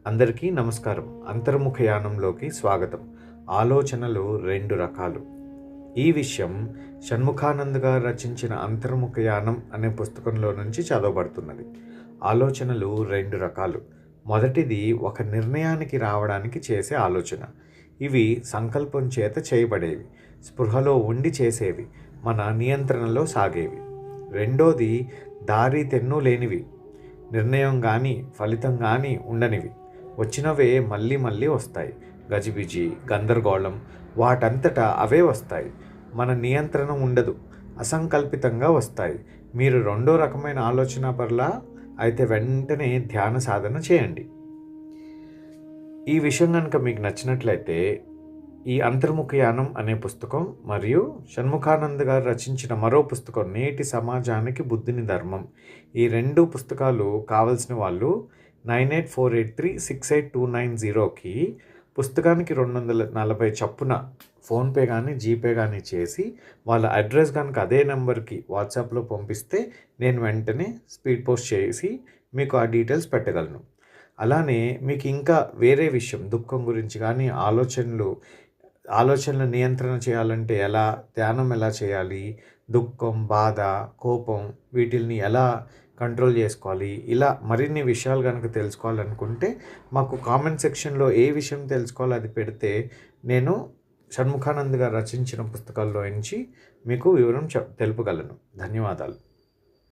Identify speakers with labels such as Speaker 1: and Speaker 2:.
Speaker 1: అందరికీ నమస్కారం. అంతర్ముఖయానంలోకి స్వాగతం. ఆలోచనలు రెండు రకాలు. ఈ విషయం షణ్ముఖానంద్ గారు రచించిన అంతర్ముఖయానం అనే పుస్తకంలో నుంచి చదవబడుతున్నది. ఆలోచనలు రెండు రకాలు. మొదటిది ఒక నిర్ణయానికి రావడానికి చేసే ఆలోచన. ఇవి సంకల్పం చేత చేయబడేవి, స్పృహలో ఉండి చేసేవి, మన నియంత్రణలో సాగేవి. రెండోది దారి తెన్ను లేనివి, నిర్ణయం కానీ ఫలితం కానీ ఉండనివి. వచ్చినవే మళ్ళీ మళ్ళీ వస్తాయి. గజిబిజి, గందరగోళం వాటంతటా అవే వస్తాయి. మన నియంత్రణ ఉండదు, అసంకల్పితంగా వస్తాయి. మీరు రెండో రకమైన ఆలోచన పర్లా అయితే వెంటనే ధ్యాన సాధన చేయండి. ఈ విషయం కనుక మీకు నచ్చినట్లయితే ఈ అంతర్ముఖయానం అనే పుస్తకం మరియు షణ్ముఖానంద్ గారు రచించిన మరో పుస్తకం నేటి సమాజానికి బుద్ధిని ధర్మం, ఈ రెండు పుస్తకాలు కావలసిన వాళ్ళు 9848368290కి పుస్తకానికి 240 చప్పున ఫోన్పే కానీ జీపే కానీ చేసి వాళ్ళ అడ్రస్ కనుక అదే నెంబర్కి వాట్సాప్లో పంపిస్తే నేను వెంటనే స్పీడ్ పోస్ట్ చేసి మీకు ఆ డీటెయిల్స్ పెట్టగలను. అలానే మీకు ఇంకా వేరే విషయం, దుఃఖం గురించి కానీ ఆలోచనల నియంత్రణ చేయాలంటే ఎలా, ధ్యానం ఎలా చేయాలి, దుఃఖం, బాధ, కోపం వీటిల్ని ఎలా కంట్రోల్ చేసుకోవాలి, ఇలా మరిన్ని విషయాలు కనుక తెలుసుకోవాలనుకుంటే మాకు కామెంట్ సెక్షన్లో ఏ విషయం తెలుసుకోవాలో అది పెడితే నేను షణ్ముఖానంద్ గారు రచించిన పుస్తకాల్లో నుంచి మీకు వివరం తెలుపగలను. ధన్యవాదాలు.